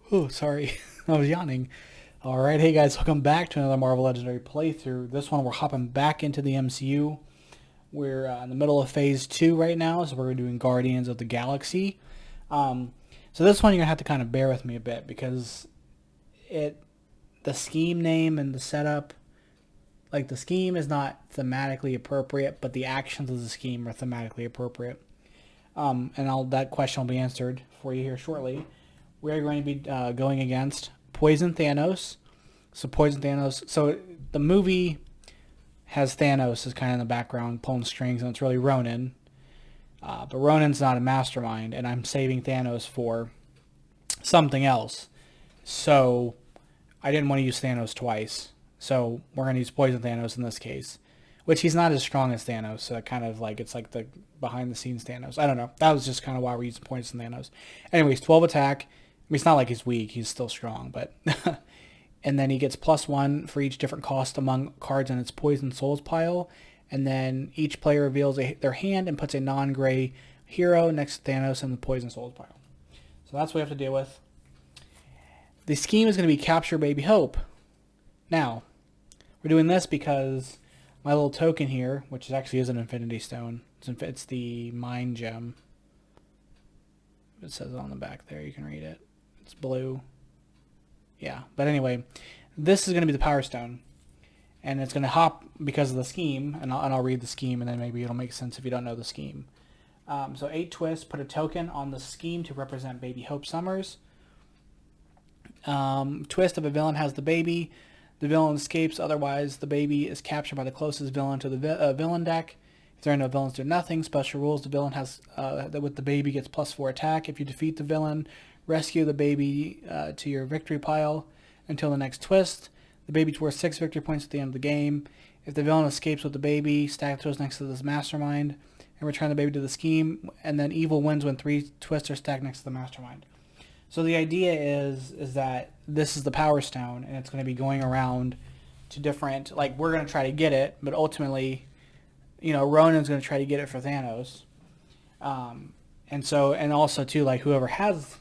Oh, sorry. I was yawning. Alright, hey guys, welcome back to another Marvel Legendary playthrough. This one we're hopping back into the MCU. We're in the middle of Phase 2 right now, so we're doing Guardians of the Galaxy. So this one you're going to have to kind of bear with me a bit because the scheme name and the setup, like the scheme is not thematically appropriate, but the actions of the scheme are thematically appropriate. That question will be answered for you here shortly. We are going to be going against Poison Thanos. So the movie has Thanos as kind of in the background pulling strings, and it's really Ronan. But Ronan's not a mastermind, and I'm saving Thanos for something else. So I didn't want to use Thanos twice. So we're going to use Poison Thanos in this case, which he's not as strong as Thanos. So kind of like it's like the behind the scenes Thanos. I don't know. That was just kind of why we're using Poison Thanos. Anyways, 12 attack. I mean, it's not like he's weak. He's still strong, but and then he gets +1 for each different cost among cards in its Poison Souls pile. And then each player reveals their hand and puts a non-gray hero next to Thanos in the Poison Souls pile. So that's what we have to deal with. The scheme is going to be Capture Baby Hope. Now, we're doing this because my little token here, which actually is an Infinity Stone, it's the Mind Gem. It says it on the back there. You can read it. It's blue. Yeah, but anyway, this is going to be the Power Stone. And it's going to hop because of the scheme, and I'll read the scheme, and then maybe it'll make sense if you don't know the scheme. So 8 twists, put a token on the scheme to represent Baby Hope Summers. Twist: if a villain has the baby, the villain escapes, otherwise the baby is captured by the closest villain to the villain deck. If there are no villains, do nothing. Special rules: the villain has with the baby gets +4 attack. If you defeat the villain, rescue the baby to your victory pile until the next twist. The baby's worth 6 victory points at the end of the game. If the villain escapes with the baby, stack those next to this Mastermind and return the baby to the scheme. And then evil wins when 3 twists are stacked next to the Mastermind. So the idea is that this is the Power Stone, and it's going to be going around to different, like, we're going to try to get it, but ultimately, Ronan's going to try to get it for Thanos. And also too, like, whoever has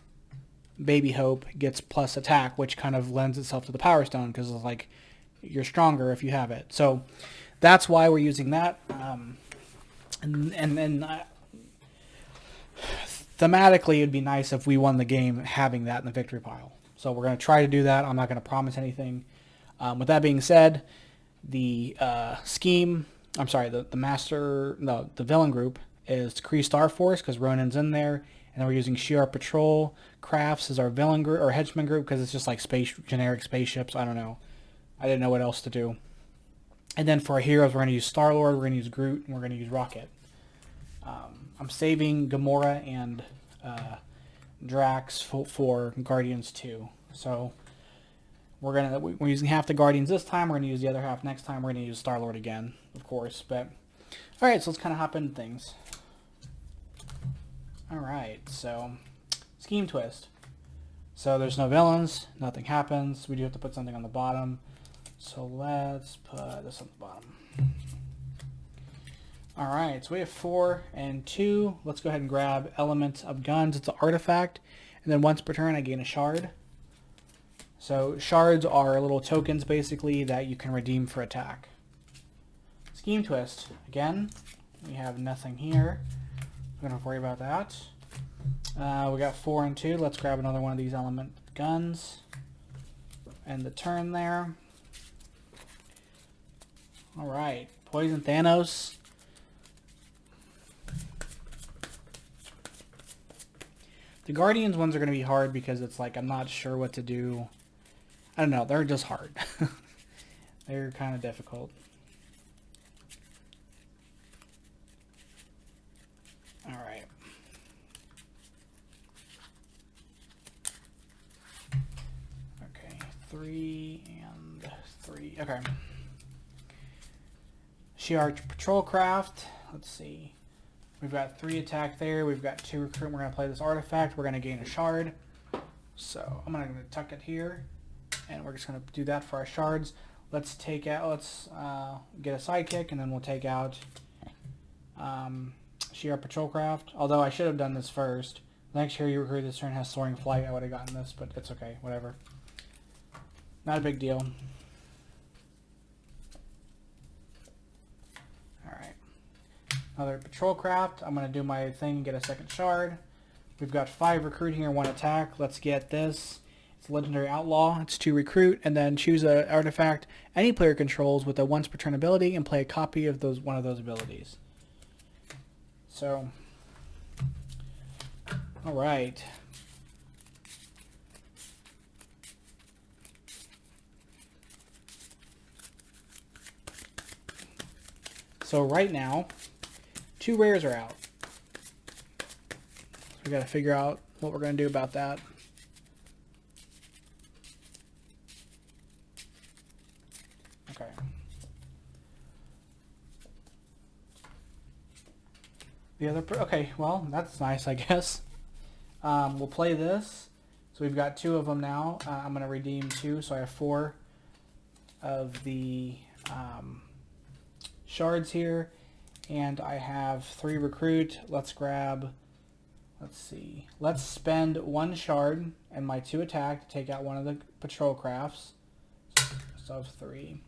Baby Hope gets plus attack, which kind of lends itself to the Power Stone because it's like you're stronger if you have it. So that's why we're using that. Thematically, it'd be nice if we won the game having that in the victory pile. So we're going to try to do that. I'm not going to promise anything. With that being said, the scheme, the villain group is Kree Starforce because Ronan's in there. And then we're using Shi'ar Patrol Crafts as our villain group or henchman group because it's just like generic spaceships. I don't know. I didn't know what else to do. And then for our heroes, we're going to use Starlord, we're going to use Groot, and we're going to use Rocket. I'm saving Gamora and Drax for Guardians 2. So we're using half the Guardians this time. We're going to use the other half next time. We're going to use Starlord again, of course. But all right, so let's kind of hop into things. Alright, so scheme twist. So there's no villains, nothing happens. We do have to put something on the bottom. So let's put this on the bottom. Alright, so we have 4 and 2. Let's go ahead and grab Element of Guns. It's an artifact. And then once per turn I gain a shard. So shards are little tokens basically that you can redeem for attack. Scheme twist. Again, we have nothing here. We don't have to worry about that. We got 4 and 2. Let's grab another one of these element guns. End the turn there. Alright. Poison Thanos. The Guardians ones are going to be hard because it's like I'm not sure what to do. I don't know. They're just hard. They're kind of difficult. Alright. Okay, 3 and 3. Okay. Shi'ar Patrol Craft. Let's see. We've got 3 attack there. We've got 2 recruit. We're going to play this artifact. We're going to gain a shard. So I'm going to tuck it here. And we're just going to do that for our shards. Let's get a sidekick, and then we'll take out Shi'ar Patrol Craft. Although I should have done this first. Next hero you recruit this turn has soaring flight. I would have gotten this, but it's okay. Whatever. Not a big deal. Alright. Another patrol craft. I'm going to do my thing and get a second shard. We've got 5 recruit here and 1 attack. Let's get this. It's Legendary Outlaw. It's 2 recruit, and then choose an artifact any player controls with a once per turn ability and play a copy of one of those abilities. So, alright. So right now, 2 rares are out. We got to figure out what we're going to do about that. Okay. Okay, well, that's nice, I guess. We'll play this. So we've got 2 of them now. I'm going to redeem 2, so I have 4 of the shards here. And I have 3 recruit. Let's grab... Let's see. Let's spend 1 shard and my 2 attack to take out one of the patrol crafts. So I have 3.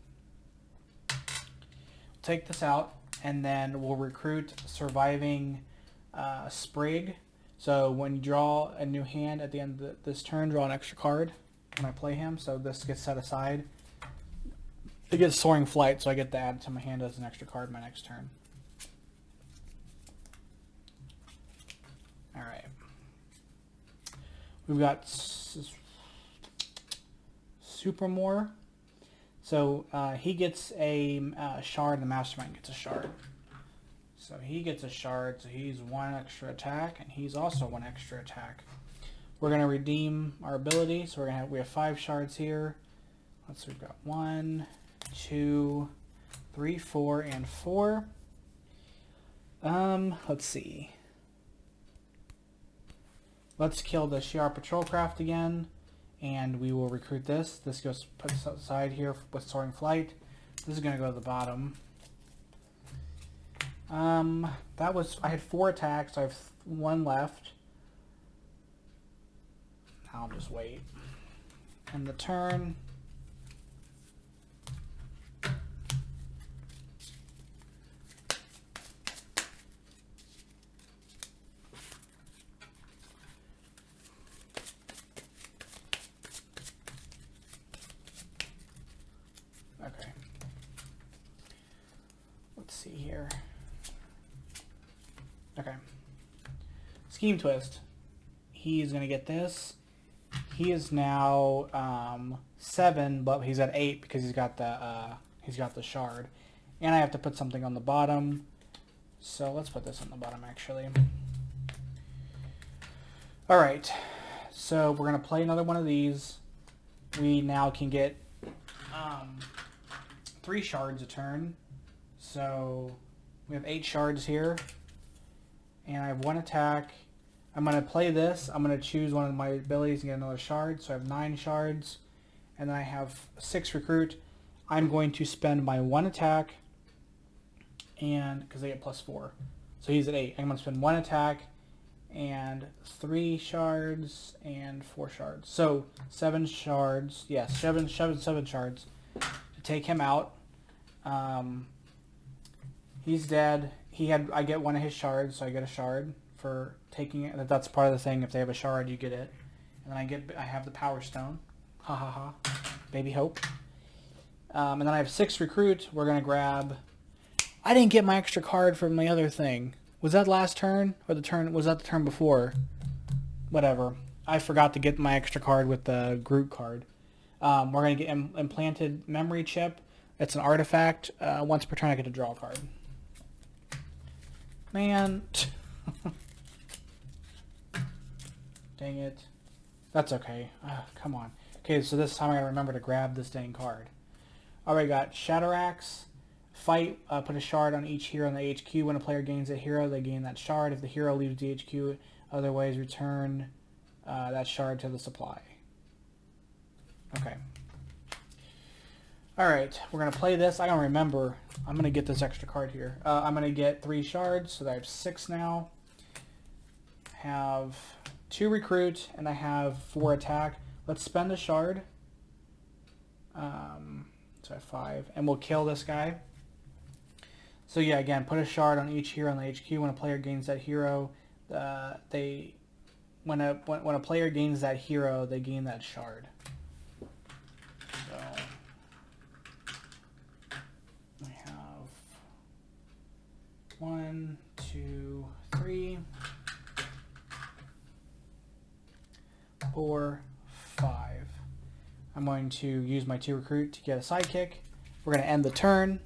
We'll take this out, and then we'll recruit surviving Sprig. So when you draw a new hand at the end of this turn, draw an extra card when I play him. So this gets set aside. It gets soaring flight, so I get to add it to my hand as an extra card my next turn. Alright. We've got Supermore. So he gets a shard, and the Mastermind gets a shard. So he gets a shard, so he's 1 extra attack, and he's also 1 extra attack. We're going to redeem our ability, so we have 5 shards here. We've got 1, 2, 3, 4, and 4. Let's see. Let's kill the Shi'ar Patrolcraft again, and we will recruit this. This goes put aside here with Soaring Flight. This is going to go to the bottom. I had 4 attacks, so I have 1 left. I'll just wait. And the turn. Okay. Let's see here. Okay. Scheme Twist. He's going to get this. He is now 7, but he's at 8 because he's got the shard. And I have to put something on the bottom. So let's put this on the bottom actually. Alright. So we're going to play another one of these. We now can get 3 shards a turn. So we have 8 shards here. And I have 1 attack. I'm going to play this. I'm going to choose one of my abilities and get another shard. So I have 9 shards. And then I have 6 recruit. I'm going to spend my 1 attack. And because they get +4. So he's at 8. I'm going to spend 1 attack. And 3 shards. And 4 shards. So 7 shards. Yes, 7 shards to take him out. He's dead. I get 1 of his shards, so I get a shard for taking it. That's part of the thing. If they have a shard, you get it. And then I have the Power Stone. Ha ha ha. Baby hope. And then I have 6 recruit. We're gonna grab. I didn't get my extra card from the other thing. Was that last turn or was that the turn before? Whatever. I forgot to get my extra card with the Groot card. We're gonna get implanted memory chip. It's an artifact. Once per turn, I get to draw a card. Man. Dang it. That's okay. Come on. Okay, so this time I gotta remember to grab this dang card. Alright, got Shatteraxe. Fight. Put a shard on each hero in the HQ. When a player gains a hero, they gain that shard. If the hero leaves the HQ, otherwise return that shard to the supply. Okay. Alright, we're going to play this. I don't remember. I'm going to get this extra card here. I'm going to get 3 shards, so I have 6 now. Have 2 recruit, and I have 4 attack. Let's spend a shard. So I have 5, and we'll kill this guy. So yeah, again, put a shard on each hero on the HQ. When a player gains that hero, when a player gains that hero, they gain that shard. So I have 1, 2, 3, 4, 5. I'm going to use my 2 recruit to get a sidekick. We're going to end the turn.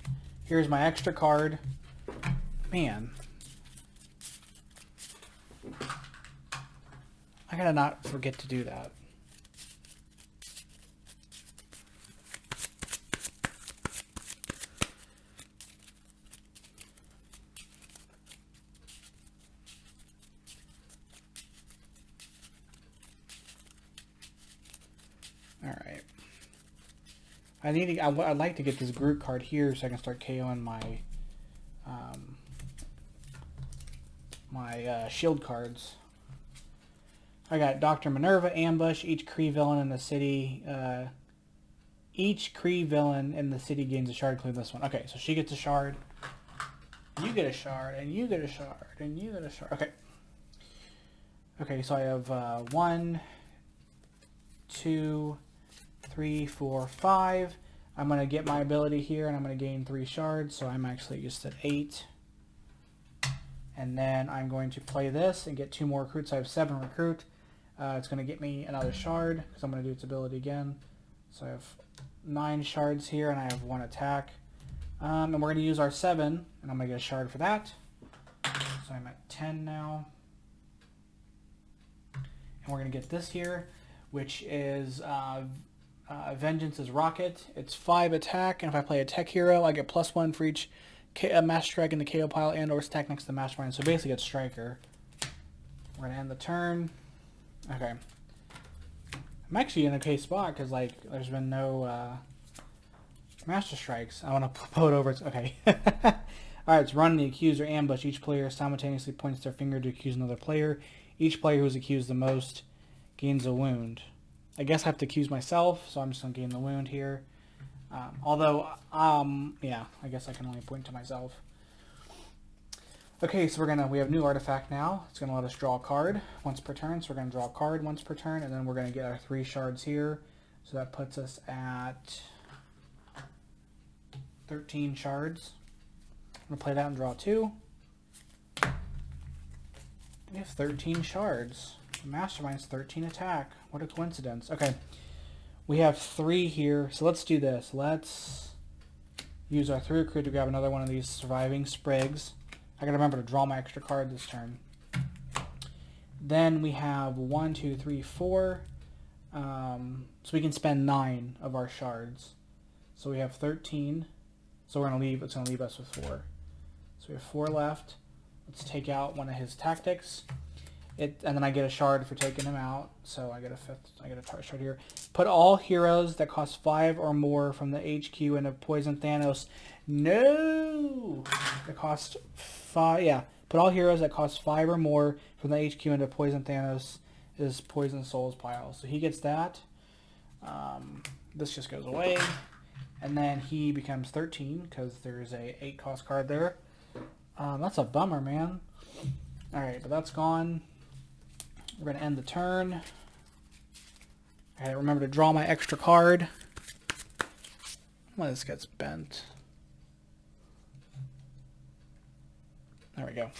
Here's my extra card. Man. I gotta not forget to do that. Alright. I'd like to get this Groot card here so I can start KOing my shield cards. I got Dr. Minerva, Ambush. Each Kree villain in the city gains a shard, including this one. Okay, so she gets a shard. You get a shard, and you get a shard, and you get a shard. Okay. Okay, so I have 1, 2, 3, 4, 5. I'm going to get my ability here, and I'm going to gain 3 shards, so I'm actually just at 8. And then I'm going to play this and get 2 more recruits. I have 7 recruit. It's going to get me another shard, because I'm going to do its ability again. So I have 9 shards here, and I have 1 attack. And we're going to use our 7, and I'm going to get a shard for that. So I'm at 10 now. And we're going to get this here, which is Vengeance is Rocket. It's 5 attack, and if I play a tech hero, I get +1 for each Master Strike in the KO pile and or stack next to the Mastermind. So basically it's Striker. We're going to end the turn. Okay. I'm actually in a okay spot because like there's been no Master Strikes. I want to pull it over. Okay. Alright, it's Run the Accuser Ambush. Each player simultaneously points their finger to accuse another player. Each player who's accused the most gains a wound. I guess I have to accuse myself, so I'm just going to gain the wound here. Yeah, I guess I can only point to myself. Okay, so we have new artifact now. It's going to let us draw a card once per turn. So we're going to draw a card once per turn, and then we're going to get our 3 shards here. So that puts us at 13 shards. I'm going to play that and draw 2. We have 13 shards. Mastermind's 13 attack. What a coincidence. Okay. We have 3 here, so let's do this. Let's use our 3 recruit to grab another one of these surviving sprigs. I gotta remember to draw my extra card this turn. Then we have 1, 2, 3, 4. So we can spend 9 of our shards. So we have 13. So it's gonna leave us with 4. So we have 4 left. Let's take out one of his tactics. And then I get a shard for taking him out. So I get a shard here. Put all heroes that cost 5 or more from the HQ into Poison Thanos. No! That cost 5. Yeah. Put all heroes that cost 5 or more from the HQ into Poison Thanos is Poison Souls pile. So he gets that. This just goes away. And then he becomes 13 because there's a 8 cost card there. That's a bummer, man. Alright, but that's gone. We're going to end the turn. I gotta remember to draw my extra card. Well, this gets bent. There we go.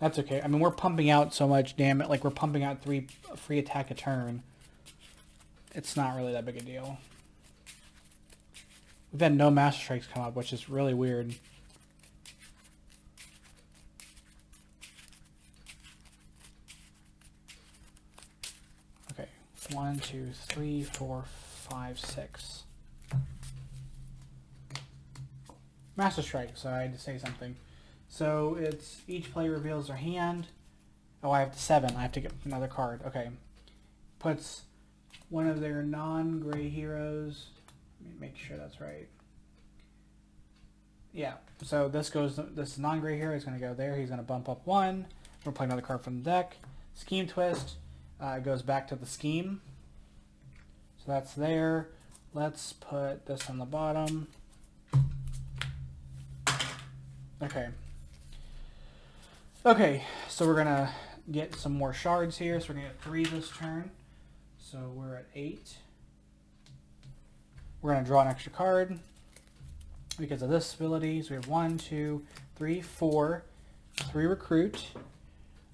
That's okay. I mean, we're pumping out so much, damn it. Like, we're pumping out 3 free attack a turn. It's not really that big a deal. We've had no Master Strikes come up, which is really weird. Okay. 1, 2, 3, 4, 5, 6. Master Strike, so I had to say something. So it's each player reveals their hand. Oh, I have 7. I have to get another card. Okay. Puts one of their non-gray heroes. Let me make sure that's right. Yeah, so this is non-gray here. It's going to go there. He's going to bump up 1. We'll play another card from the deck. Scheme Twist. It goes back to the scheme. So that's there. Let's put this on the bottom. Okay. Okay, so we're going to get some more shards here. So we're going to get 3 this turn. So we're at 8. We're going to draw an extra card because of this ability. So we have 1, 2, 3, 4. 3 recruit.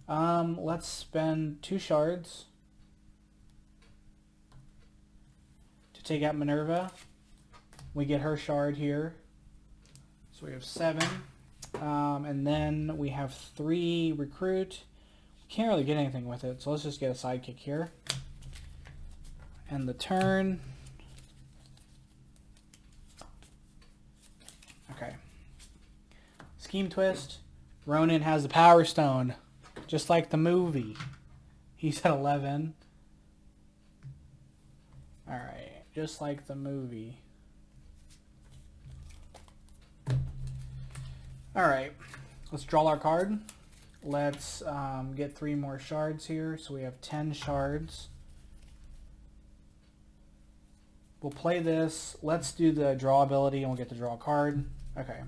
Let's spend 2 shards to take out Minerva. We get her shard here. So we have 7. And then we have 3 recruit. We can't really get anything with it, so let's just get a sidekick here. And the turn. Okay. Scheme Twist. Ronan has the Power Stone, just like the movie. He's at 11. Alright, just like the movie. Alright, let's draw our card. Let's get 3 more shards here. So we have 10 shards. We'll play this. Let's do the draw ability and we'll get to draw a card. Okay.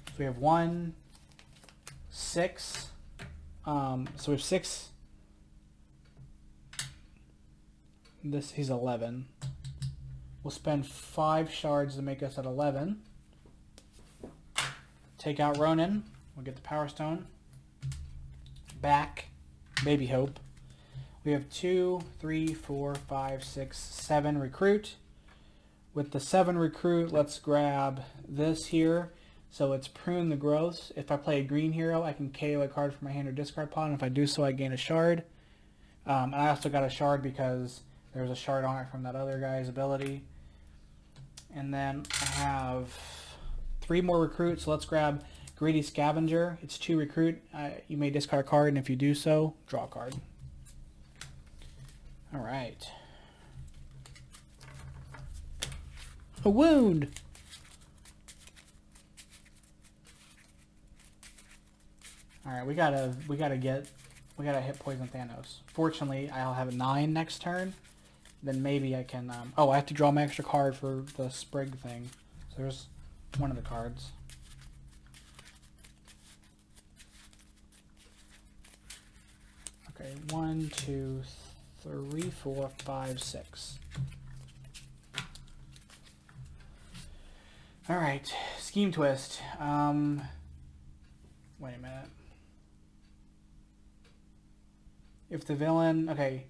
So we have 1, 6. So we have 6. He's 11. We'll spend 5 shards to make us at 11. Take out Ronan. We'll get the Power Stone. Back. Baby Hope. We have 2, 3, 4, 5, 6, 7 recruit. With the 7 recruit, let's grab this here. So it's Prune the Growth. If I play a green hero, I can KO a card from my hand or discard pile, and if I do so, I gain a shard. And I also got a shard because there's a shard on it from that other guy's ability. And then I have 3 more recruits. So let's grab Greedy Scavenger. It's 2 recruit. You may discard a card, and if you do so, draw a card. All right. A wound. All right, we gotta hit Poison Thanos. Fortunately, I'll have a 9 next turn. Then maybe I can. Oh, I have to draw my extra card for the Sprig thing. So there's one of the cards. Okay, 1, 2, 3, 4, 5, 6. All right, Scheme Twist. Wait a minute. If the villain, okay,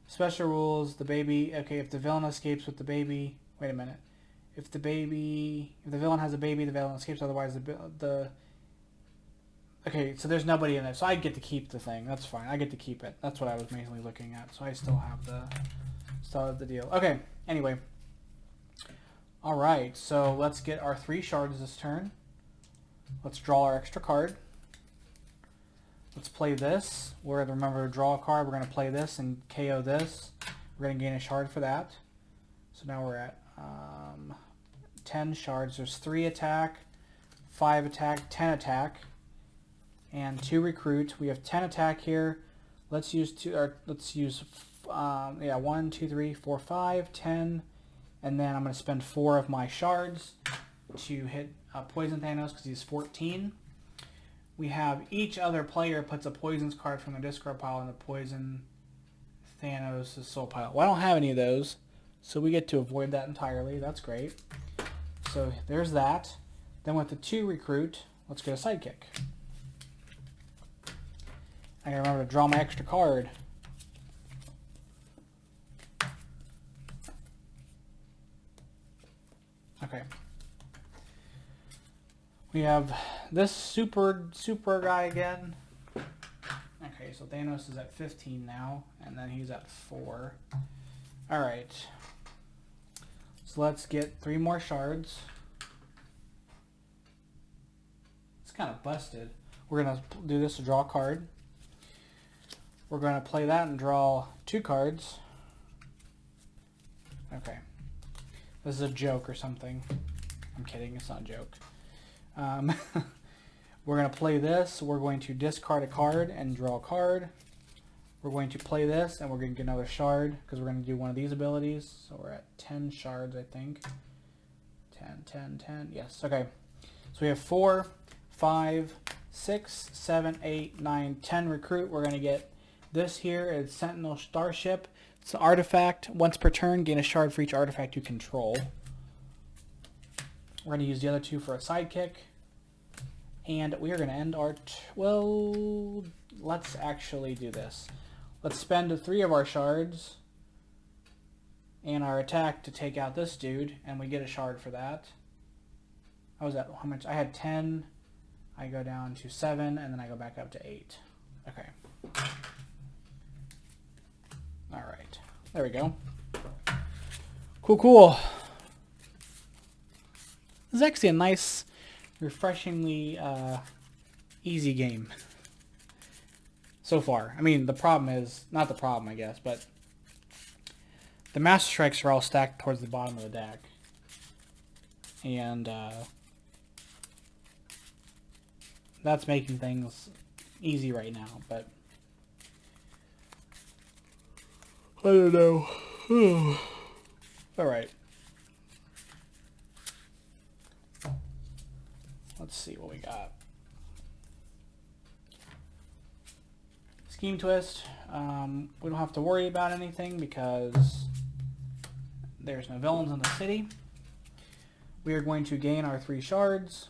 special rules, the baby, okay, if the villain escapes with the baby, wait a minute. If the villain has a baby, the villain escapes, otherwise okay, so there's nobody in there, so I get to keep the thing, that's fine, I get to keep it, that's what I was mainly looking at, so I still have the deal. Okay, anyway. Alright, so let's get our 3 shards this turn. Let's draw our extra card. Let's play this. We're going to remember to draw a card. We're going to play this and KO this. We're going to gain a shard for that. So now we're at 10 shards. There's 3 attack, 5 attack, 10 attack, and 2 recruit. We have 10 attack here. Let's use 1, 2, 3, 4, 5, 10, and then I'm going to spend 4 of my shards to hit Poison Thanos because he's 14. We have each other player puts a poisons card from the discard pile in the Poison Thanos' soul pile. Well, I don't have any of those, so we get to avoid that entirely. That's great. So there's that. Then with the 2 recruit, let's get a sidekick. I gotta remember to draw my extra card. Okay. We have this super guy again. Okay, so Thanos is at 15 now, and then he's at 4. Alright. So let's get 3 more shards. It's kind of busted. We're going to do this to draw a card. We're going to play that and draw 2 cards. Okay. This is a joke or something. I'm kidding, it's not a joke. We're going to play this. We're going to discard a card and draw a card. We're going to play this, and we're going to get another shard, because we're going to do one of these abilities. So we're at 10 shards, I think. 10, 10, 10. Yes, okay. So we have 4, 5, 6, 7, 8, 9, 10 recruit. We're going to get this here. It's Sentinel Starship. It's an artifact. Once per turn, gain a shard for each artifact you control. We're going to use the other 2 for a sidekick. And we are going to end our... well, let's actually do this. Let's spend 3 of our shards and our attack to take out this dude, and we get a shard for that. How was that? How much? I had 10. I go down to 7, and then I go back up to 8. Okay. Alright. There we go. Cool, cool. This is actually a nice, refreshingly easy game so far. I mean, the problem is, not the problem, I guess, but the Master Strikes are all stacked towards the bottom of the deck. And that's making things easy right now, but I don't know. Alright. Let's see what we got. Scheme Twist. We don't have to worry about anything because there's no villains in the city. We are going to gain our 3 shards.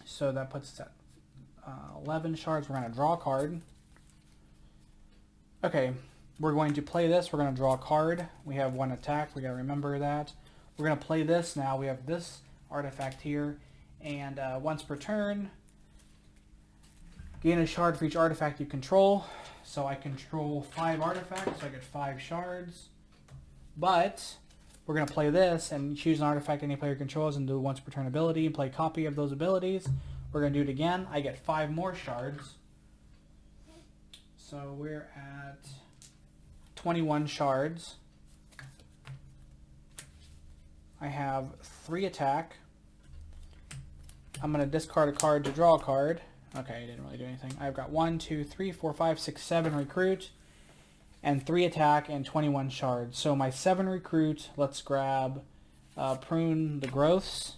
So that puts us at 11 shards. We're going to draw a card. Okay, we're going to play this. We're going to draw a card. We have 1 attack. We got to remember that. We're going to play this now. We have this artifact here. And once per turn, gain a shard for each artifact you control. So I control 5 artifacts, so I get 5 shards. But we're going to play this and choose an artifact any player controls and do a once per turn ability and play a copy of those abilities. We're going to do it again. I get 5 more shards. So we're at 21 shards. I have 3 attack. I'm going to discard a card to draw a card. Okay, I didn't really do anything. I've got 1, 2, 3, 4, 5, 6, 7 recruit, and 3 attack and 21 shards. So my 7 recruit, let's grab Prune the Growths.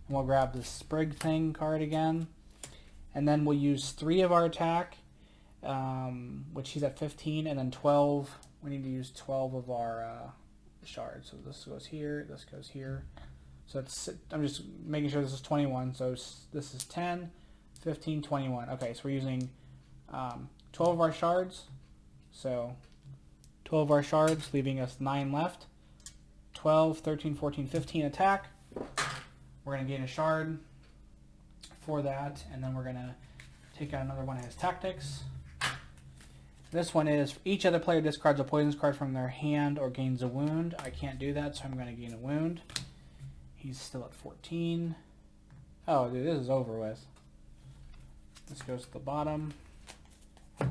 And we'll grab the Sprig thing card again. And then we'll use 3 of our attack, which he's at 15, and then 12. We need to use 12 of our shards. So this goes here, this goes here. So it's, I'm just making sure this is 21. So this is 10, 15, 21. Okay, so we're using 12 of our shards. So 12 of our shards, leaving us 9 left. 12, 13, 14, 15 attack. We're going to gain a shard for that, and then we're going to take out another one of his tactics. This one is, for each other player discards a poisonous card from their hand or gains a wound. I can't do that, so I'm going to gain a wound. He's still at 14. Oh, dude, this is over with. This goes to the bottom. All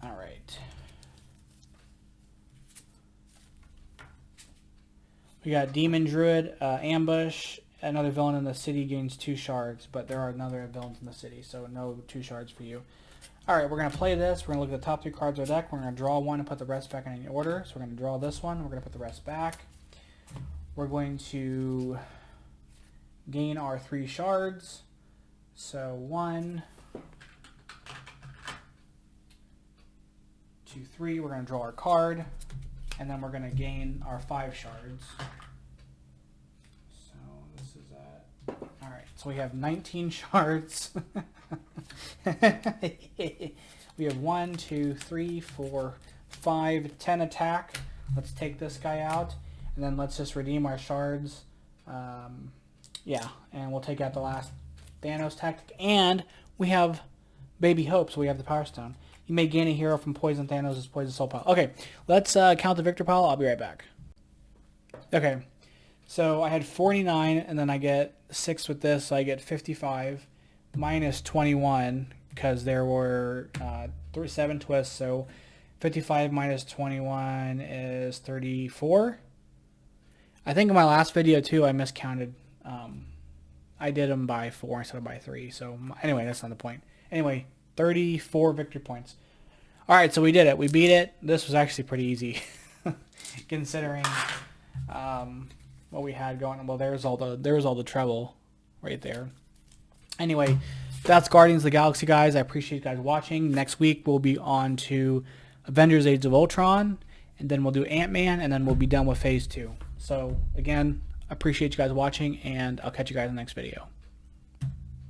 right. We got Demon Druid, Ambush. Another villain in the city gains 2 shards, but there are another villains in the city, so no 2 shards for you. All right, we're going to play this. We're going to look at the top 3 cards of our deck. We're going to draw one and put the rest back in any order. So we're going to draw this one. We're going to put the rest back. We're going to gain our 3 shards. So 1, 2, 3. We're going to draw our card. And then we're going to gain our 5 shards. So this is at... Alright, so we have 19 shards. We have 1, 2, 3, 4, 5, 10 attack. Let's take this guy out. And then let's just redeem our shards. Yeah, and we'll take out the last Thanos tactic. And we have Baby Hope, so we have the Power Stone. You may gain a hero from Poison Thanos' Poison Soul pile. Okay, let's count the Victor pile. I'll be right back. Okay, so I had 49, and then I get 6 with this, so I get 55 minus 21, because there were 7 twists, so 55 minus 21 is 34. I think in my last video, too, I miscounted I did them by 4 instead of by 3. So anyway, that's not the point. Anyway, 34 victory points. All right, so we did it. We beat it. This was actually pretty easy, considering what we had going. Well, there's all the trouble right there. Anyway, that's Guardians of the Galaxy, guys. I appreciate you guys watching. Next week we'll be on to Avengers: Age of Ultron, and then we'll do Ant-Man, and then we'll be done with Phase 2. So again, I appreciate you guys watching, and I'll catch you guys in the next video.